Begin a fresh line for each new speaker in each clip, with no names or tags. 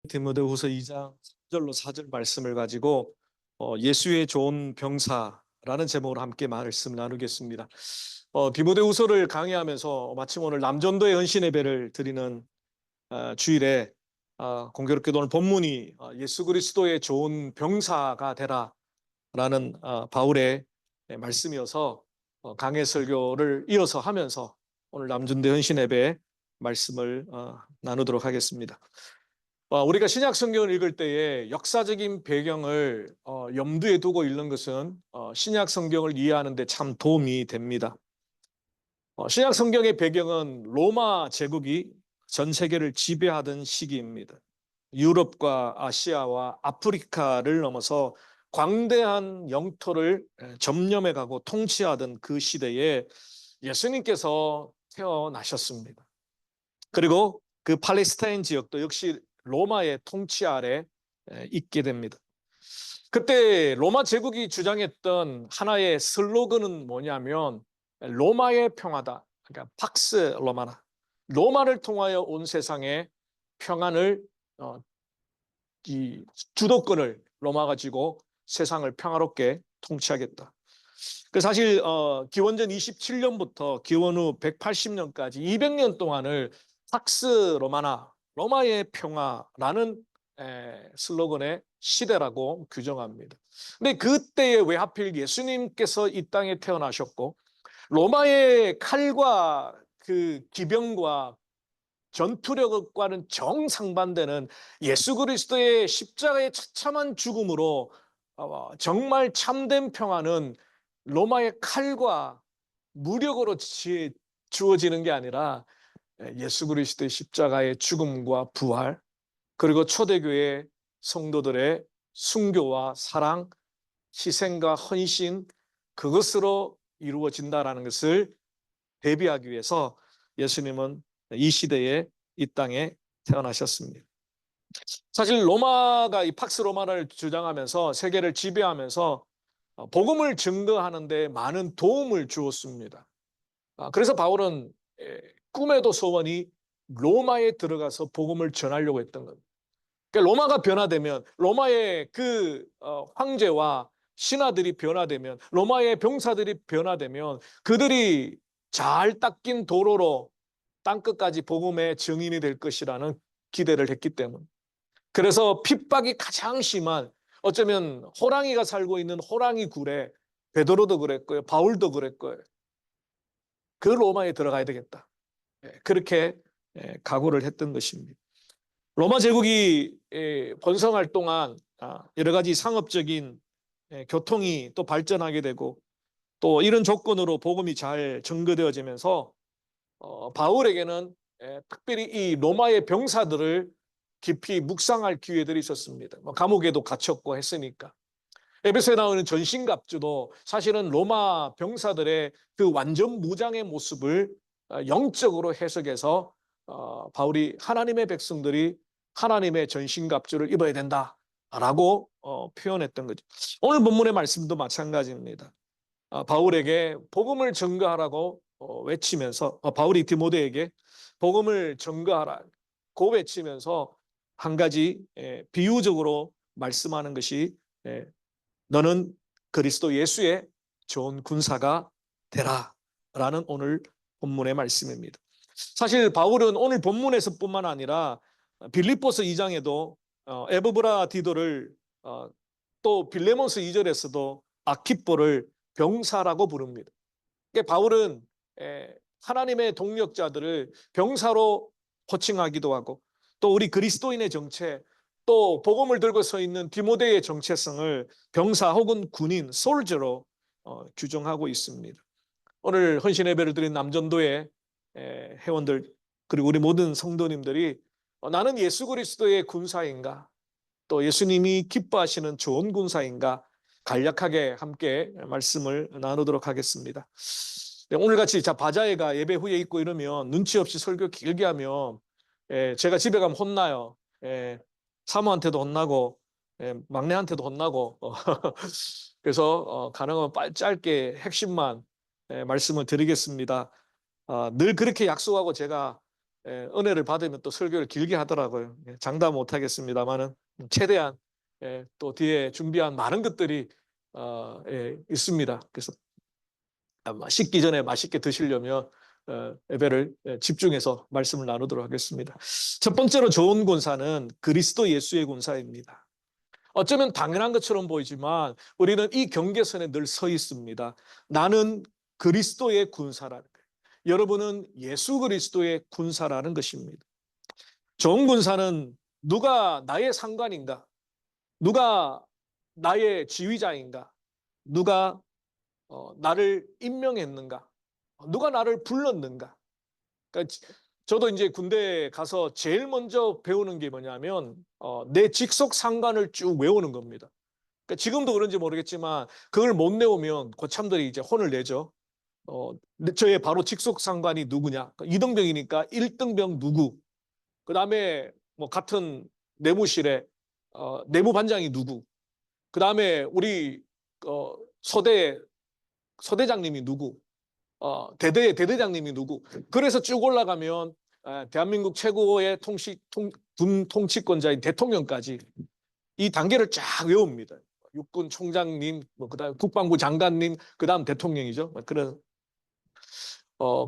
디모데후서 2장 3절로 4절 말씀을 가지고 예수의 좋은 병사라는 제목으로 함께 말씀 나누겠습니다. 디모데후서를 강의하면서 마침 오늘 남전도의 헌신 예배를 드리는 주일에 공교롭게도 오늘 본문이 예수 그리스도의 좋은 병사가 되라라는 바울의 말씀이어서 강해 설교를 이어서 하면서 오늘 남전도 헌신 예배 말씀을 나누도록 하겠습니다. 우리가 신약 성경을 읽을 때에 역사적인 배경을 염두에 두고 읽는 것은 신약 성경을 이해하는 데 참 도움이 됩니다. 신약 성경의 배경은 로마 제국이 전 세계를 지배하던 시기입니다. 유럽과 아시아와 아프리카를 넘어서 광대한 영토를 점령해 가고 통치하던 그 시대에 예수님께서 태어나셨습니다. 그리고 그 팔레스타인 지역도 역시 로마의 통치 아래 있게 됩니다. 그때 로마 제국이 주장했던 하나의 슬로건은 뭐냐면 로마의 평화다. 그러니까 팍스 로마나. 로마를 통하여 온 세상에 평안을 이 주도권을 로마가 쥐고 세상을 평화롭게 통치하겠다. 그 사실 기원전 27년부터 기원 후 180년까지 200년 동안을 팍스 로마나 로마의 평화라는 슬로건의 시대라고 규정합니다. 근데 그때에 왜 하필 예수님께서 이 땅에 태어나셨고 로마의 칼과 그 기병과 전투력과는 정상반되는 예수 그리스도의 십자가의 처참한 죽음으로 정말 참된 평화는 로마의 칼과 무력으로 주어지는 게 아니라 예수 그리스도의 십자가의 죽음과 부활, 그리고 초대교회 성도들의 순교와 사랑, 희생과 헌신, 그것으로 이루어진다라는 것을 대비하기 위해서 예수님은 이 시대에 이 땅에 태어나셨습니다. 사실 로마가 이 팍스 로마를 주장하면서 세계를 지배하면서 복음을 증거하는 데 많은 도움을 주었습니다. 그래서 바울은 꿈에도 소원이 로마에 들어가서 복음을 전하려고 했던 겁니다. 그러니까 로마가 변화되면 로마의 그 황제와 신하들이 변화되면 로마의 병사들이 변화되면 그들이 잘 닦인 도로로 땅끝까지 복음의 증인이 될 것이라는 기대를 했기 때문. 그래서 핍박이 가장 심한 어쩌면 호랑이가 살고 있는 호랑이 굴에 베드로도 그랬고요. 바울도 그랬고요. 그 로마에 들어가야 되겠다. 그렇게 각오를 했던 것입니다. 로마 제국이 번성할 동안 여러 가지 상업적인 교통이 또 발전하게 되고 또 이런 조건으로 복음이 잘 전거되어지면서 바울에게는 특별히 이 로마의 병사들을 깊이 묵상할 기회들이 있었습니다. 감옥에도 갇혔고 했으니까. 에베소에 나오는 전신갑주도 사실은 로마 병사들의 그 완전 무장의 모습을 영적으로 해석해서 바울이 하나님의 백성들이 하나님의 전신갑주를 입어야 된다라고 표현했던 거죠. 오늘 본문의 말씀도 마찬가지입니다. 바울에게 복음을 전거하라고 외치면서 바울이 디모데에게 복음을 전거하라고 외치면서 한 가지 비유적으로 말씀하는 것이 너는 그리스도 예수의 좋은 군사가 되라라는 오늘 본문의 말씀입니다. 사실 바울은 오늘 본문에서뿐만 아니라 빌립보서 2장에도 에브브라 디도를 또 빌레몬서 2절에서도 아키뽀를 병사라고 부릅니다. 그러니까 바울은 하나님의 동력자들을 병사로 호칭하기도 하고 또 우리 그리스도인의 정체 또 복음을 들고 서 있는 디모데의 정체성을 병사 혹은 군인, 솔저로 규정하고 있습니다. 오늘 헌신 예배를 드린 남전도의 회원들 그리고 우리 모든 성도님들이 나는 예수 그리스도의 군사인가 또 예수님이 기뻐하시는 좋은 군사인가 간략하게 함께 말씀을 나누도록 하겠습니다. 오늘같이 바자회가 예배 후에 있고 이러면 눈치 없이 설교 길게 하면 제가 집에 가면 혼나요. 사모한테도 혼나고 막내한테도 혼나고 그래서 가능하면 짧게 핵심만 말씀을 드리겠습니다. 늘 그렇게 약속하고 제가 은혜를 받으면 또 설교를 길게 하더라고요. 장담 못하겠습니다만은 최대한 또 뒤에 준비한 많은 것들이 있습니다. 그래서 씻기 전에 맛있게 드시려면 예배를 집중해서 말씀을 나누도록 하겠습니다. 첫 번째로 좋은 군사는 그리스도 예수의 군사입니다. 어쩌면 당연한 것처럼 보이지만 우리는 이 경계선에 늘 서 있습니다. 나는 그리스도의 군사라는 거예요. 여러분은 예수 그리스도의 군사라는 것입니다. 좋은 군사는 누가 나의 상관인가? 누가 나의 지휘자인가? 누가 나를 임명했는가? 누가 나를 불렀는가? 그러니까 저도 이제 군대에 가서 제일 먼저 배우는 게 뭐냐면 내 직속 상관을 쭉 외우는 겁니다. 그러니까 지금도 그런지 모르겠지만 그걸 못 외우면 고참들이 이제 혼을 내죠. 저의 바로 직속 상관이 누구냐? 그러니까 2등병이니까 1등병 누구? 그 다음에 뭐 같은 내무실에 내무반장이 누구? 그 다음에 우리 소대장님이 누구? 대대장님이 누구? 그래서 쭉 올라가면 대한민국 최고의 군 통치권자인 대통령까지 이 단계를 쫙 외웁니다. 육군 총장님, 뭐 그다음 국방부 장관님, 그다음 대통령이죠. 그런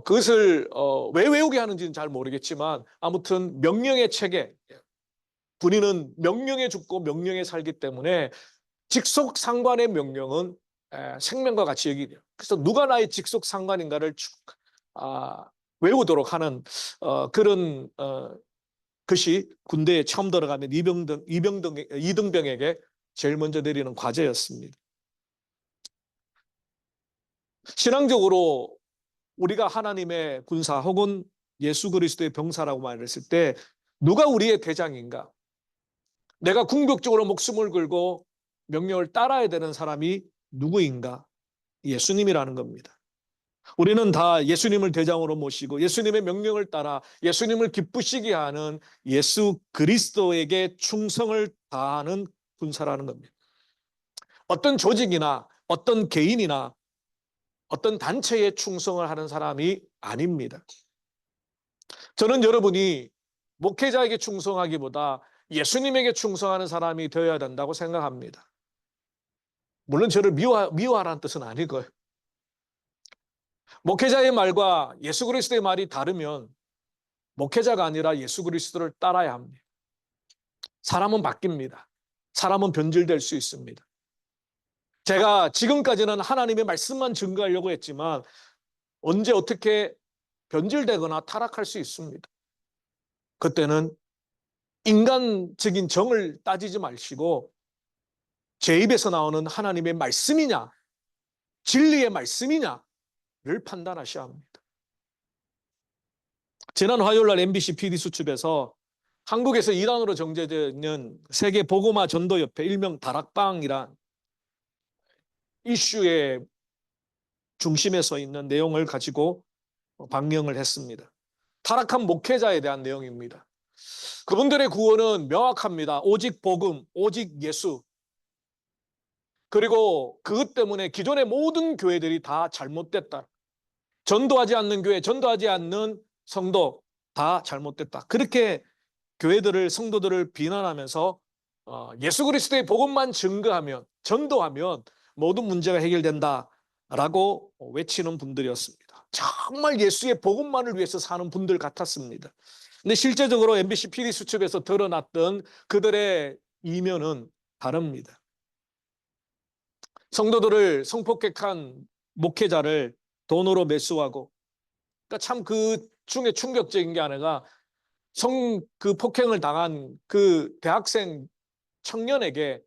그것을 왜 외우게 하는지는 잘 모르겠지만 아무튼 명령의 체계. 군인은 명령에 죽고 명령에 살기 때문에 직속 상관의 명령은 생명과 같이 여기죠. 그래서 누가 나의 직속 상관인가를 쭉 외우도록 하는 그런 것이 군대에 처음 들어가면 이등병에게 제일 먼저 내리는 과제였습니다. 신앙적으로 우리가 하나님의 군사 혹은 예수 그리스도의 병사라고 말했을 때 누가 우리의 대장인가? 내가 궁극적으로 목숨을 걸고 명령을 따라야 되는 사람이 누구인가? 예수님이라는 겁니다. 우리는 다 예수님을 대장으로 모시고 예수님의 명령을 따라 예수님을 기쁘시게 하는 예수 그리스도에게 충성을 다하는 군사라는 겁니다. 어떤 조직이나 어떤 개인이나 어떤 단체에 충성을 하는 사람이 아닙니다. 저는 여러분이 목회자에게 충성하기보다 예수님에게 충성하는 사람이 되어야 된다고 생각합니다. 물론 저를 미워하라는 뜻은 아니고요. 목회자의 말과 예수 그리스도의 말이 다르면 목회자가 아니라 예수 그리스도를 따라야 합니다. 사람은 바뀝니다. 사람은 변질될 수 있습니다. 제가 지금까지는 하나님의 말씀만 증거하려고 했지만 언제 어떻게 변질되거나 타락할 수 있습니다. 그때는 인간적인 정을 따지지 마시고 제 입에서 나오는 하나님의 말씀이냐 진리의 말씀이냐를 판단하셔야 합니다. 지난 화요일날 MBC PD수첩에서 한국에서 2단으로 정제되는 세계 복음화 전도협회 일명 다락방이란 이슈의 중심에 서 있는 내용을 가지고 방영을 했습니다. 타락한 목회자에 대한 내용입니다. 그분들의 구원은 명확합니다. 오직 복음, 오직 예수. 그리고 그것 때문에 기존의 모든 교회들이 다 잘못됐다. 전도하지 않는 교회, 전도하지 않는 성도 다 잘못됐다. 그렇게 교회들을 성도들을 비난하면서 예수 그리스도의 복음만 증거하면 전도하면 모든 문제가 해결된다라고 외치는 분들이었습니다. 정말 예수의 복음만을 위해서 사는 분들 같았습니다. 근데 실제적으로 MBC PD수첩에서 드러났던 그들의 이면은 다릅니다. 성도들을 성폭행한 목회자를 돈으로 매수하고 그러니까 참 그 중에 충격적인 게 하나가 그 폭행을 당한 그 대학생 청년에게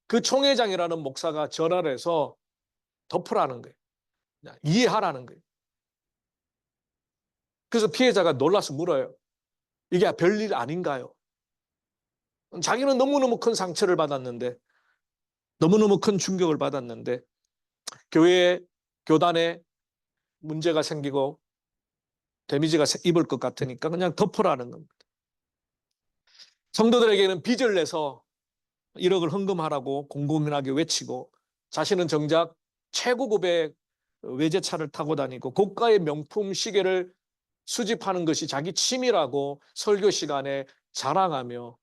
그 총회장이라는 목사가 전화를 해서 덮으라는 거예요. 이해하라는 거예요. 그래서 피해자가 놀라서 물어요. 이게 별일 아닌가요? 자기는 너무너무 큰 상처를 받았는데 너무너무 큰 충격을 받았는데 교회에 교단에 문제가 생기고 데미지가 입을 것 같으니까 그냥 덮으라는 겁니다. 성도들에게는 빚을 내서 1억을 헌금하라고 공공연하게 외치고 자신은 정작 최고급의 외제차를 타고 다니고 고가의 명품 시계를 수집하는 것이 자기 취미라고 설교 시간에 자랑하며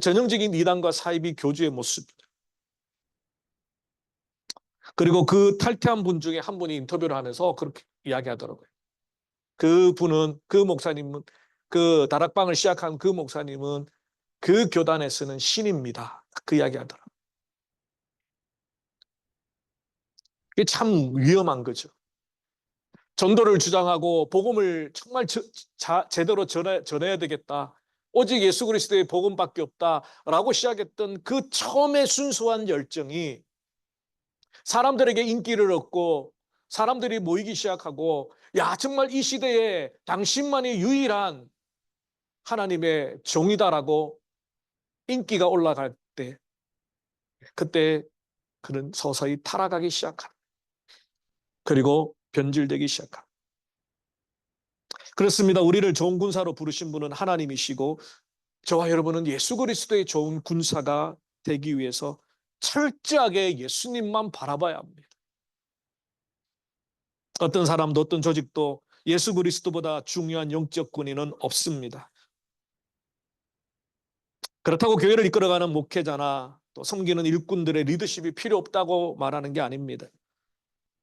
전형적인 이단과 사이비 교주의 모습. 그리고 그 탈퇴한 분 중에 한 분이 인터뷰를 하면서 그렇게 이야기하더라고요. 그 목사님은, 그 다락방을 시작한 그 목사님은 그 교단에서는 신입니다. 그 이야기하더라고요. 이게 참 위험한 거죠. 전도를 주장하고 복음을 정말 제대로 전해야 되겠다. 오직 예수 그리스도의 복음밖에 없다라고 시작했던 그 처음의 순수한 열정이 사람들에게 인기를 얻고 사람들이 모이기 시작하고, 야, 정말 이 시대에 당신만이 유일한 하나님의 종이다라고 인기가 올라갈 때, 그때 그는 서서히 타락하기 시작합니다. 그리고 변질되기 시작합니다. 그렇습니다. 우리를 좋은 군사로 부르신 분은 하나님이시고, 저와 여러분은 예수 그리스도의 좋은 군사가 되기 위해서 철저하게 예수님만 바라봐야 합니다. 어떤 사람도 어떤 조직도 예수 그리스도보다 중요한 영적 군인은 없습니다. 그렇다고 교회를 이끌어가는 목회자나 또 섬기는 일꾼들의 리더십이 필요 없다고 말하는 게 아닙니다.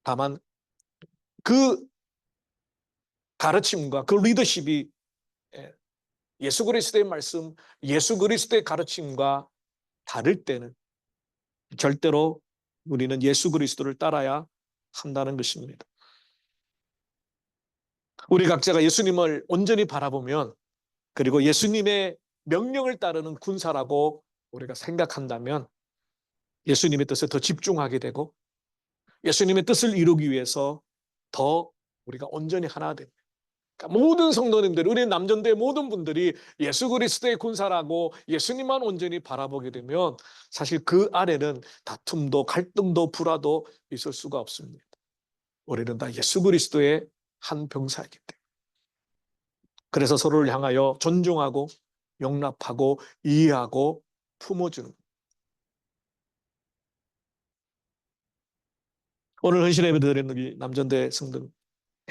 다만 그 가르침과 그 리더십이 예수 그리스도의 말씀, 예수 그리스도의 가르침과 다를 때는 절대로 우리는 예수 그리스도를 따라야 한다는 것입니다. 우리 각자가 예수님을 온전히 바라보면, 그리고 예수님의 명령을 따르는 군사라고 우리가 생각한다면 예수님의 뜻에 더 집중하게 되고 예수님의 뜻을 이루기 위해서 더 우리가 온전히 하나 됩니다. 그러니까 모든 성도님들, 우리 남전도의 모든 분들이 예수 그리스도의 군사라고 예수님만 온전히 바라보게 되면 사실 그 안에는 다툼도 갈등도 불화도 있을 수가 없습니다. 우리는 다 예수 그리스도의 한 병사이기 때문에. 그래서 서로를 향하여 존중하고 용납하고 이해하고 품어주는. 오늘 헌신 예배 드리는 우리 남전대 성도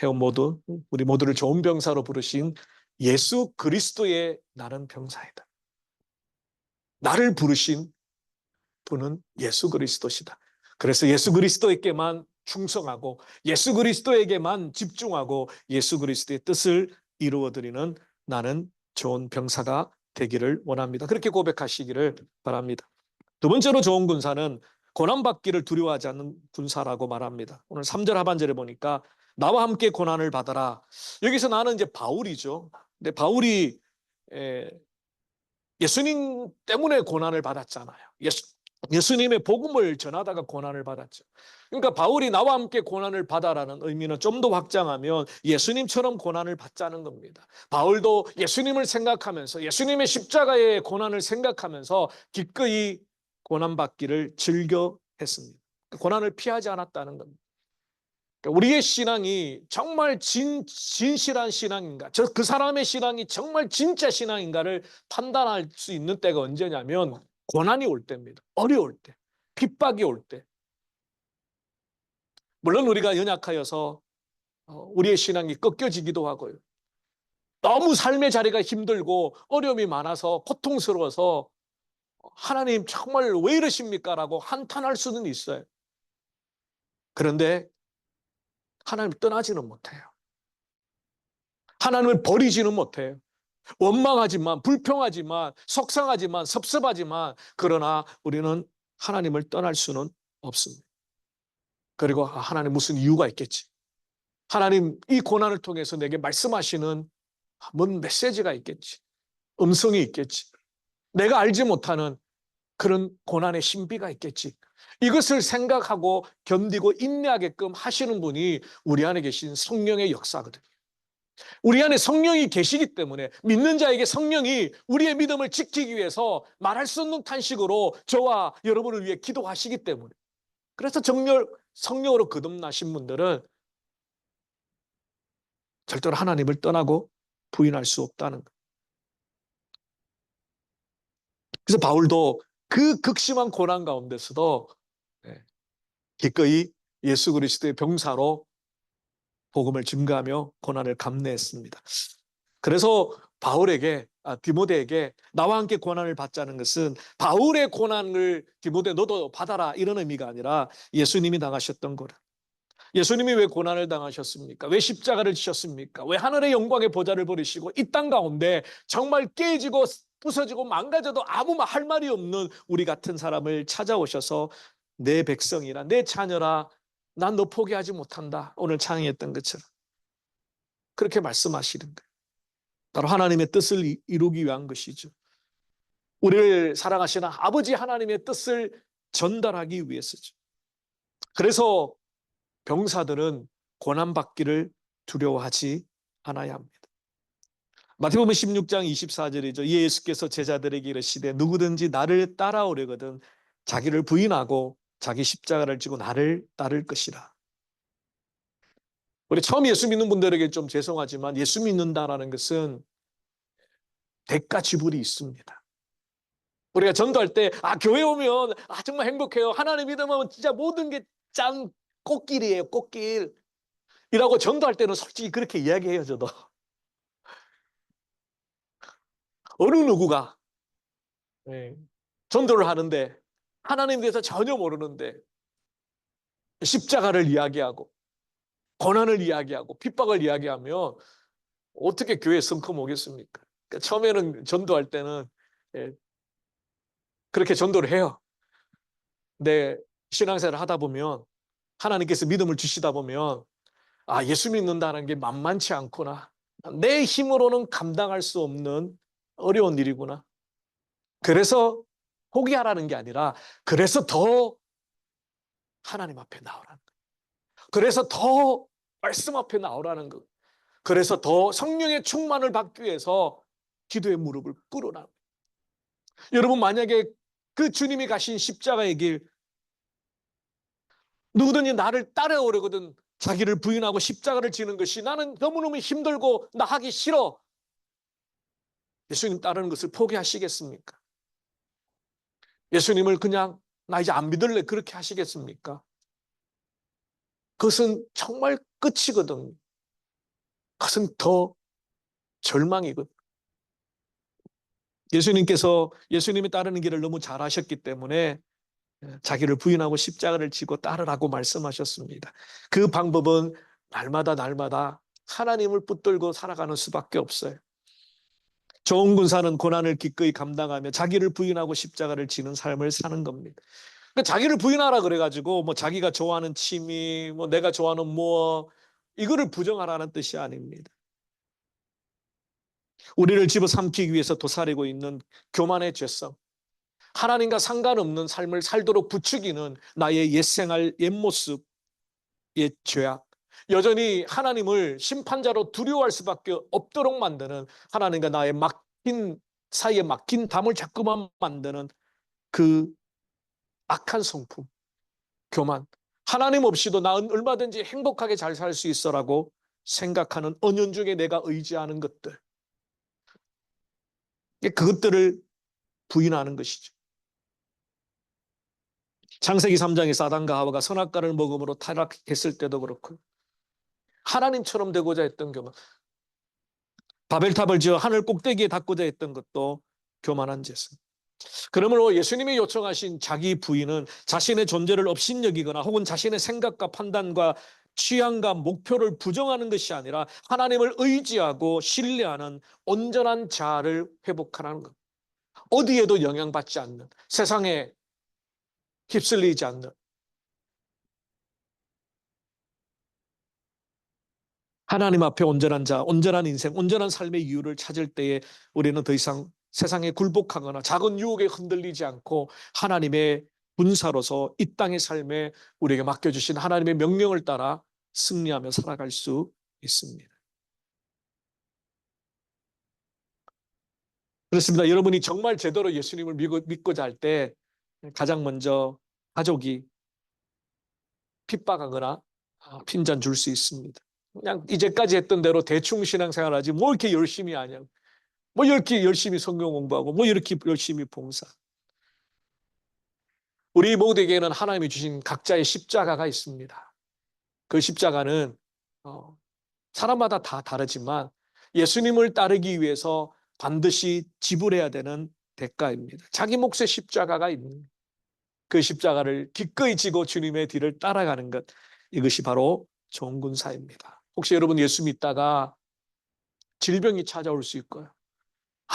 회원 모두, 우리 모두를 좋은 병사로 부르신 예수 그리스도의 나는 병사이다. 나를 부르신 분은 예수 그리스도시다. 그래서 예수 그리스도에게만 충성하고 예수 그리스도에게만 집중하고 예수 그리스도의 뜻을 이루어드리는 나는 좋은 병사가 되기를 원합니다. 그렇게 고백하시기를 바랍니다. 두 번째로 좋은 군사는 고난받기를 두려워하지 않는 군사라고 말합니다. 오늘 3절 하반절에 보니까 나와 함께 고난을 받아라. 여기서 나는 이제 바울이죠. 근데 바울이 예수님 때문에 고난을 받았잖아요. 예수님의 복음을 전하다가 고난을 받았죠. 그러니까 바울이 나와 함께 고난을 받아라는 의미는 좀 더 확장하면 예수님처럼 고난을 받자는 겁니다. 바울도 예수님을 생각하면서 예수님의 십자가의 고난을 생각하면서 기꺼이 고난받기를 즐겨 했습니다. 고난을 피하지 않았다는 겁니다. 우리의 신앙이 정말 진실한 신앙인가, 그 사람의 신앙이 정말 진짜 신앙인가를 판단할 수 있는 때가 언제냐면 고난이 올 때입니다. 어려울 때, 핍박이 올 때. 물론 우리가 연약하여서 우리의 신앙이 꺾여지기도 하고요. 너무 삶의 자리가 힘들고 어려움이 많아서 고통스러워서 하나님 정말 왜 이러십니까? 라고 한탄할 수는 있어요. 그런데 하나님을 떠나지는 못해요. 하나님을 버리지는 못해요. 원망하지만, 불평하지만, 속상하지만, 섭섭하지만, 그러나 우리는 하나님을 떠날 수는 없습니다. 그리고 하나님 무슨 이유가 있겠지. 하나님 이 고난을 통해서 내게 말씀하시는 뭔 메시지가 있겠지. 음성이 있겠지. 내가 알지 못하는 그런 고난의 신비가 있겠지. 이것을 생각하고 견디고 인내하게끔 하시는 분이 우리 안에 계신 성령의 역사거든요. 우리 안에 성령이 계시기 때문에 믿는 자에게 성령이 우리의 믿음을 지키기 위해서 말할 수 없는 탄식으로 저와 여러분을 위해 기도하시기 때문에, 그래서 정말 성령으로 거듭나신 분들은 절대로 하나님을 떠나고 부인할 수 없다는 거예요. 그래서 바울도 그 극심한 고난 가운데서도 기꺼이 예수 그리스도의 병사로 복음을 증거하며 고난을 감내했습니다. 그래서 바울에게 디모데에게 나와 함께 고난을 받자는 것은 바울의 고난을 디모데 너도 받아라 이런 의미가 아니라 예수님이 당하셨던 거라. 예수님이 왜 고난을 당하셨습니까? 왜 십자가를 지셨습니까? 왜 하늘의 영광의 보좌를 버리시고 이 땅 가운데 정말 깨지고 부서지고 망가져도 아무 할 말이 없는 우리 같은 사람을 찾아오셔서 내 백성이라 내 자녀라 난 너 포기하지 못한다. 오늘 창의했던 것처럼 그렇게 말씀하시는 거예요. 바로 하나님의 뜻을 이루기 위한 것이죠. 우리를 사랑하시는 아버지 하나님의 뜻을 전달하기 위해서죠. 그래서 병사들은 고난받기를 두려워하지 않아야 합니다. 마태복음 16장 24절이죠. 예수께서 제자들에게 이르시되 누구든지 나를 따라오려거든 자기를 부인하고 자기 십자가를 지고 나를 따를 것이라. 우리 처음 예수 믿는 분들에게 좀 죄송하지만 예수 믿는다라는 것은 대가 지불이 있습니다. 우리가 전도할 때 교회 오면 정말 행복해요. 하나님 믿으면 진짜 모든 게 짱 꽃길이에요. 꽃길. 이라고 전도할 때는 솔직히 그렇게 이야기해요. 저도. 어느 누구가 전도를 하는데 하나님에 대해서 전혀 모르는데 십자가를 이야기하고 고난을 이야기하고 핍박을 이야기하면 어떻게 교회에 성큼 오겠습니까? 그러니까 처음에는 전도할 때는 그렇게 전도를 해요. 근데 신앙생활을 하다 보면 하나님께서 믿음을 주시다 보면 예수 믿는다는 게 만만치 않구나. 내 힘으로는 감당할 수 없는 어려운 일이구나. 그래서 포기하라는 게 아니라 그래서 더 하나님 앞에 나오라는 거예요. 그래서 더 말씀 앞에 나오라는 거. 그래서 더 성령의 충만을 받기 위해서 기도의 무릎을 꿇으라는 거예요. 여러분 만약에 그 주님이 가신 십자가의 길 누구든지 나를 따라오려거든 자기를 부인하고 십자가를 지는 것이 나는 너무너무 힘들고 나 하기 싫어. 예수님 따르는 것을 포기하시겠습니까? 예수님을 그냥 나 이제 안 믿을래 그렇게 하시겠습니까? 그것은 정말 끝이거든. 그것은 더 절망이거든. 예수님께서 예수님이 따르는 길을 너무 잘하셨기 때문에 자기를 부인하고 십자가를 지고 따르라고 말씀하셨습니다. 그 방법은 날마다 하나님을 붙들고 살아가는 수밖에 없어요. 좋은 군사는 고난을 기꺼이 감당하며 자기를 부인하고 십자가를 지는 삶을 사는 겁니다. 그러니까 자기를 부인하라 그래가지고 뭐 자기가 좋아하는 취미, 뭐 내가 좋아하는 이거를 부정하라는 뜻이 아닙니다. 우리를 집어삼키기 위해서 도사리고 있는 교만의 죄성, 하나님과 상관없는 삶을 살도록 부추기는 나의 옛생활, 옛모습, 옛 죄악, 여전히 하나님을 심판자로 두려워할 수밖에 없도록 만드는 하나님과 나의 막힌 사이에 막힌 담을 자꾸만 만드는 그 악한 성품, 교만. 하나님 없이도 나는 얼마든지 행복하게 잘 살 수 있어라고 생각하는 은연중에 내가 의지하는 것들. 그것들을 부인하는 것이죠. 창세기 3장에 사단과 하와가 선악과를 먹음으로 타락했을 때도 그렇고 하나님처럼 되고자 했던 교만. 바벨탑을 지어 하늘 꼭대기에 닿고자 했던 것도 교만한 죄성. 그러므로 예수님이 요청하신 자기 부인은 자신의 존재를 업신여기거나 혹은 자신의 생각과 판단과 취향과 목표를 부정하는 것이 아니라 하나님을 의지하고 신뢰하는 온전한 자아를 회복하라는 것. 어디에도 영향받지 않는, 세상에 휩쓸리지 않는, 하나님 앞에 온전한 자, 온전한 인생, 온전한 삶의 이유를 찾을 때에 우리는 더 이상 세상에 굴복하거나 작은 유혹에 흔들리지 않고 하나님의 군사로서 이 땅의 삶에 우리에게 맡겨주신 하나님의 명령을 따라 승리하며 살아갈 수 있습니다. 그렇습니다. 여러분이 정말 제대로 예수님을 믿고자 할 때 가장 먼저 가족이 핍박하거나 핀잔 줄 수 있습니다. 그냥 이제까지 했던 대로 대충 신앙생활하지 뭐 이렇게 열심히 하냐. 뭐 이렇게 열심히 성경 공부하고 뭐 이렇게 열심히 봉사. 우리 모두에게는 하나님이 주신 각자의 십자가가 있습니다. 그 십자가는 사람마다 다 다르지만 예수님을 따르기 위해서 반드시 지불해야 되는 대가입니다. 자기 몫의 십자가가 있는 그 십자가를 기꺼이 지고 주님의 뒤를 따라가는 것, 이것이 바로 좋은 군사입니다. 혹시 여러분 예수 믿다가 질병이 찾아올 수 있고요.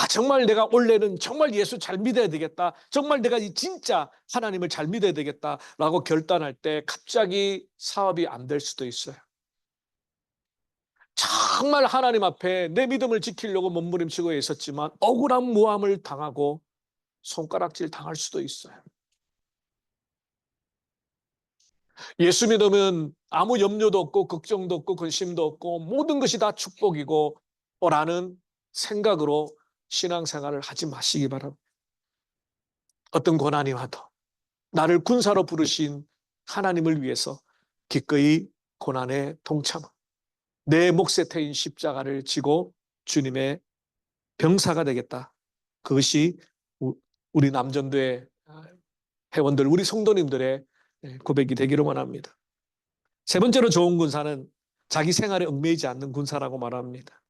정말 내가 올해는 정말 예수 잘 믿어야 되겠다. 정말 내가 진짜 하나님을 잘 믿어야 되겠다라고 결단할 때 갑자기 사업이 안 될 수도 있어요. 정말 하나님 앞에 내 믿음을 지키려고 몸부림치고 있었지만 억울한 모함을 당하고 손가락질 당할 수도 있어요. 예수 믿으면 아무 염려도 없고 걱정도 없고 근심도 없고 모든 것이 다 축복이고 라는 생각으로 신앙생활을 하지 마시기 바랍니다. 어떤 고난이 와도 나를 군사로 부르신 하나님을 위해서 기꺼이 고난에 동참하고 내 몫에 태인 십자가를 지고 주님의 병사가 되겠다. 그것이 우리 남전도의 회원들, 우리 성도님들의 고백이 되기를 원합니다. 세 번째로 좋은 군사는 자기 생활에 얽매이지 않는 군사라고 말합니다.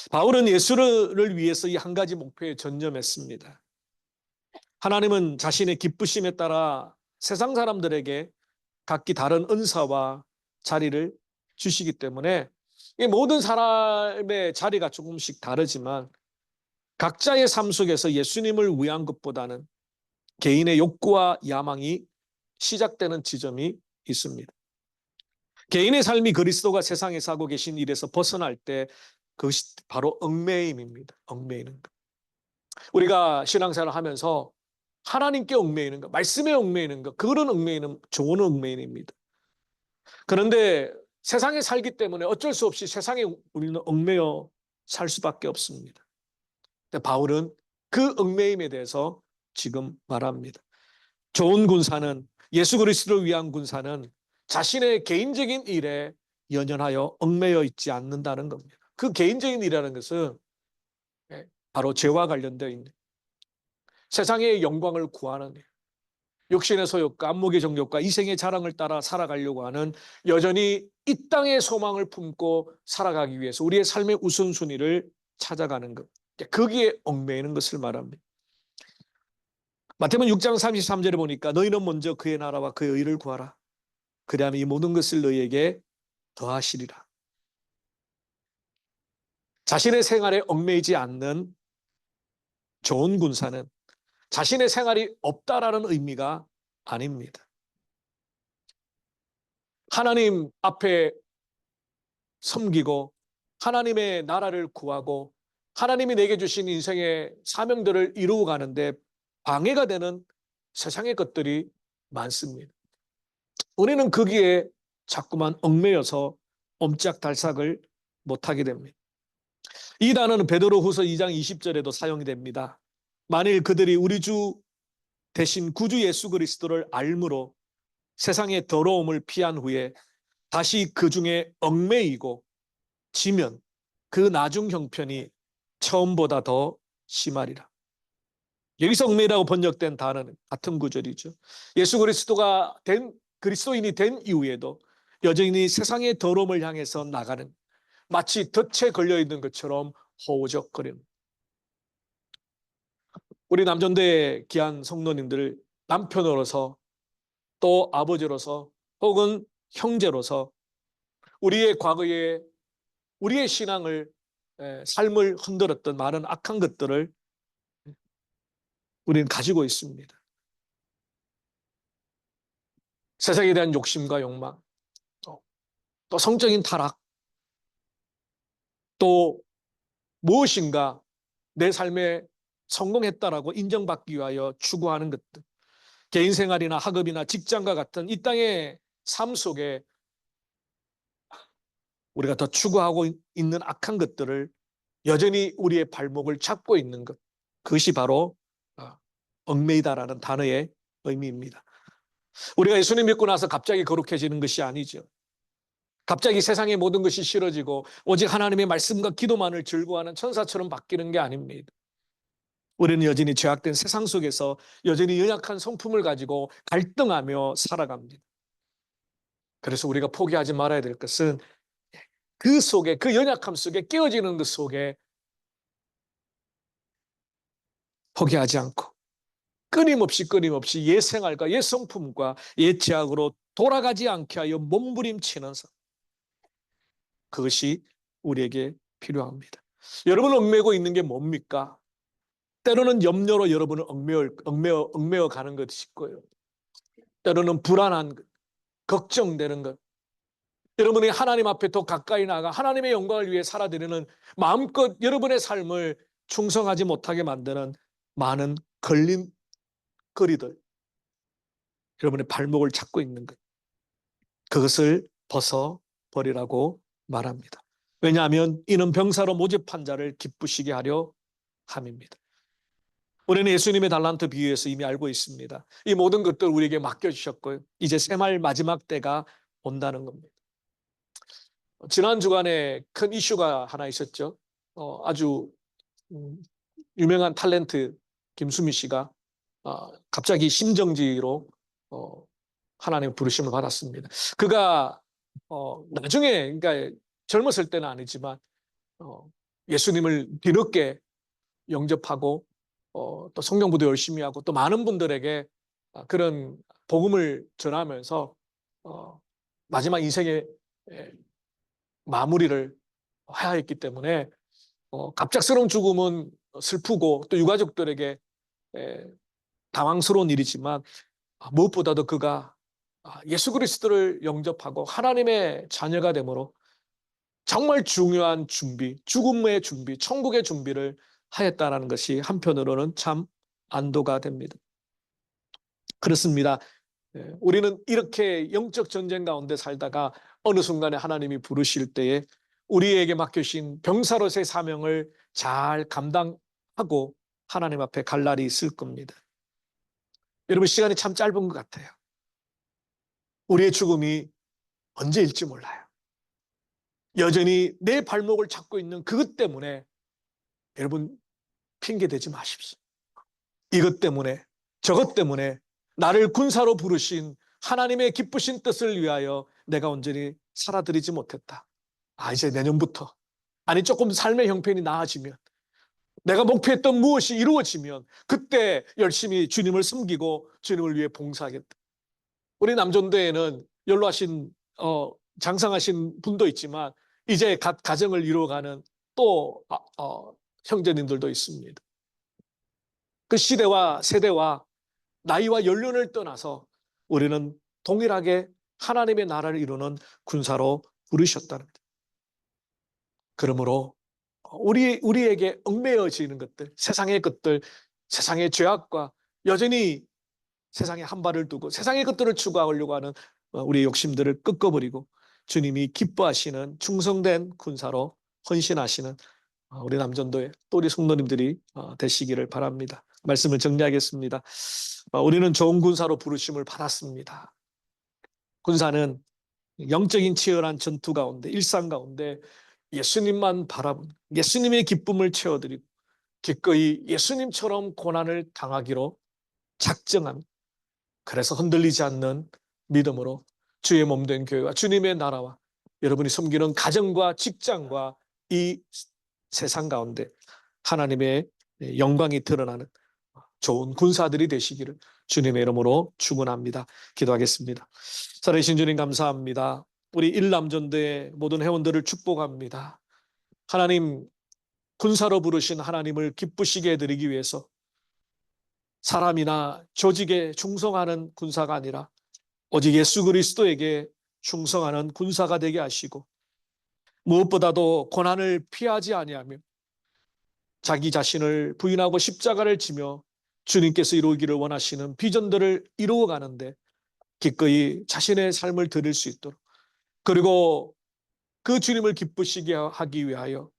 바울은 예수를 위해서 이 한 가지 목표에 전념했습니다. 하나님은 자신의 기쁘심에 따라 세상 사람들에게 각기 다른 은사와 자리를 주시기 때문에 이 모든 사람의 자리가 조금씩 다르지만 각자의 삶 속에서 예수님을 위한 것보다는 개인의 욕구와 야망이 시작되는 지점이 있습니다. 개인의 삶이 그리스도가 세상에 사고 계신 일에서 벗어날 때 그것이 바로 얽매임입니다. 얽매이는 것. 우리가 신앙생활을 하면서 하나님께 얽매이는 것, 말씀에 얽매이는 것, 그런 얽매이는 좋은 얽매임입니다. 그런데 세상에 살기 때문에 어쩔 수 없이 세상에 우리는 얽매여 살 수밖에 없습니다. 근데 바울은 그 얽매임에 대해서 지금 말합니다. 좋은 군사는, 예수 그리스도를 위한 군사는 자신의 개인적인 일에 연연하여 얽매여 있지 않는다는 겁니다. 그 개인적인 일이라는 것은 바로 죄와 관련되어 있는 세상의 영광을 구하는 일, 육신의 소욕과 안목의 정욕과 이생의 자랑을 따라 살아가려고 하는, 여전히 이 땅의 소망을 품고 살아가기 위해서 우리의 삶의 우선순위를 찾아가는 것, 거기에 얽매이는 것을 말합니다. 마태복음 6장 33절에 보니까 너희는 먼저 그의 나라와 그의 의를 구하라. 그리하면 이 모든 것을 너희에게 더하시리라. 자신의 생활에 얽매이지 않는 좋은 군사는 자신의 생활이 없다라는 의미가 아닙니다. 하나님 앞에 섬기고 하나님의 나라를 구하고 하나님이 내게 주신 인생의 사명들을 이루어 가는데 방해가 되는 세상의 것들이 많습니다. 우리는 거기에 자꾸만 얽매여서 옴짝달싹을 못하게 됩니다. 이 단어는 베드로후서 2장 20절에도 사용이 됩니다. 만일 그들이 우리 주 대신 구주 예수 그리스도를 알므로 세상의 더러움을 피한 후에 다시 그 중에 얽매이고 지면 그 나중 형편이 처음보다 더 심하리라. 여기서 얽매이라고 번역된 단어는 같은 구절이죠. 예수 그리스도가 그리스도인이 된 이후에도 여전히 세상의 더러움을 향해서 나가는, 마치 덫에 걸려있는 것처럼 허우적거리는, 우리 남전도의 귀한 성도님들, 남편으로서 또 아버지로서 혹은 형제로서 우리의 과거에 우리의 신앙을, 삶을 흔들었던 많은 악한 것들을 우리는 가지고 있습니다. 세상에 대한 욕심과 욕망, 또 성적인 타락, 또 무엇인가 내 삶에 성공했다라고 인정받기 위하여 추구하는 것들, 개인 생활이나 학업이나 직장과 같은 이 땅의 삶 속에 우리가 더 추구하고 있는 악한 것들을 여전히 우리의 발목을 잡고 있는 것, 그것이 바로 얽매이다라는 단어의 의미입니다. 우리가 예수님 믿고 나서 갑자기 거룩해지는 것이 아니죠. 갑자기 세상의 모든 것이 싫어지고 오직 하나님의 말씀과 기도만을 즐거워하는 천사처럼 바뀌는 게 아닙니다. 우리는 여전히 죄악된 세상 속에서 여전히 연약한 성품을 가지고 갈등하며 살아갑니다. 그래서 우리가 포기하지 말아야 될 것은 그 속에, 그 연약함 속에, 깨어지는 그 속에 포기하지 않고 끊임없이 옛 생활과 옛 성품과 옛 제약으로 돌아가지 않게 하여 몸부림치는 삶. 그것이 우리에게 필요합니다. 여러분 얽매고 있는 게 뭡니까? 때로는 염려로 여러분을 얽매어 가는 것이 있고요. 때로는 불안한 것, 걱정되는 것. 여러분이 하나님 앞에 더 가까이 나가 하나님의 영광을 위해 살아드리는 마음껏 여러분의 삶을 충성하지 못하게 만드는 많은 걸림거리들, 여러분의 발목을 잡고 있는 것, 그것을 벗어버리라고 말합니다. 왜냐하면 이는 병사로 모집한 자를 기쁘시게 하려 함입니다. 우리는 예수님의 달란트 비유에서 이미 알고 있습니다. 이 모든 것들 우리에게 맡겨주셨고요. 이제 새말 마지막 때가 온다는 겁니다. 지난 주간에 큰 이슈가 하나 있었죠. 아주 유명한 탤런트 김수미 씨가 갑자기 심정지로 하나님의 부르심을 받았습니다. 그가 나중에, 그러니까 젊었을 때는 아니지만 예수님을 뒤늦게 영접하고 또 성경부도 열심히 하고 또 많은 분들에게 그런 복음을 전하면서 마지막 인생의 마무리를 하였기 때문에 갑작스러운 죽음은 슬프고 또 유가족들에게 당황스러운 일이지만 무엇보다도 그가 예수 그리스도를 영접하고 하나님의 자녀가 되므로 정말 중요한 준비, 죽음의 준비, 천국의 준비를 하였다는 것이 한편으로는 참 안도가 됩니다. 그렇습니다. 우리는 이렇게 영적 전쟁 가운데 살다가 어느 순간에 하나님이 부르실 때에 우리에게 맡겨주신 병사로서의 사명을 잘 감당하고 하나님 앞에 갈 날이 있을 겁니다. 여러분, 시간이 참 짧은 것 같아요. 우리의 죽음이 언제일지 몰라요. 여전히 내 발목을 잡고 있는 그것 때문에 여러분 핑계 대지 마십시오. 이것 때문에, 저것 때문에 나를 군사로 부르신 하나님의 기쁘신 뜻을 위하여 내가 온전히 살아드리지 못했다. 이제 내년부터, 아니 조금 삶의 형편이 나아지면, 내가 목표했던 무엇이 이루어지면 그때 열심히 주님을 섬기고 주님을 위해 봉사하겠다. 우리 남전도에는 연로하신 장성하신 분도 있지만 이제 갓 가정을 이루어가는 또 형제님들도 있습니다. 그 시대와 세대와 나이와 연륜을 떠나서 우리는 동일하게 하나님의 나라를 이루는 군사로 부르셨다는 것. 그러므로 우리에게 얽매여지는 것들, 세상의 것들, 세상의 죄악과 여전히 세상에 한 발을 두고 세상의 것들을 추구하려고 하는 우리의 욕심들을 꺾어버리고 주님이 기뻐하시는 충성된 군사로 헌신하시는 우리 남전도의 또 우리 성도님들이 되시기를 바랍니다. 말씀을 정리하겠습니다. 우리는 좋은 군사로 부르심을 받았습니다. 군사는 영적인 치열한 전투 가운데, 일상 가운데 예수님만 바라보는, 예수님의 기쁨을 채워드리고 기꺼이 예수님처럼 고난을 당하기로 작정합니다. 그래서 흔들리지 않는 믿음으로 주의 몸된 교회와 주님의 나라와 여러분이 섬기는 가정과 직장과 이 세상 가운데 하나님의 영광이 드러나는 좋은 군사들이 되시기를 주님의 이름으로 축원합니다. 기도하겠습니다. 살아계신 주님 감사합니다. 우리 일남전도의 모든 회원들을 축복합니다. 하나님, 군사로 부르신 하나님을 기쁘시게 해드리기 위해서 사람이나 조직에 충성하는 군사가 아니라 오직 예수 그리스도에게 충성하는 군사가 되게 하시고 무엇보다도 고난을 피하지 아니하며 자기 자신을 부인하고 십자가를 지며 주님께서 이루기를 원하시는 비전들을 이루어가는데 기꺼이 자신의 삶을 드릴 수 있도록, 그리고 그 주님을 기쁘시게 하기 위하여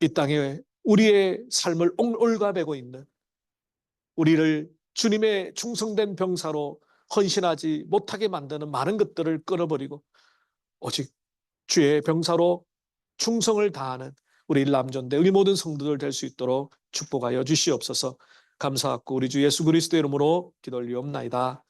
이 땅에 우리의 삶을 올가매고 있는 우리를 주님의 충성된 병사로 헌신하지 못하게 만드는 많은 것들을 끊어버리고 오직 주의 병사로 충성을 다하는 우리 일남전대 우리 모든 성도들 될 수 있도록 축복하여 주시옵소서. 감사하고 우리 주 예수 그리스도의 이름으로 기도 올리옵나이다.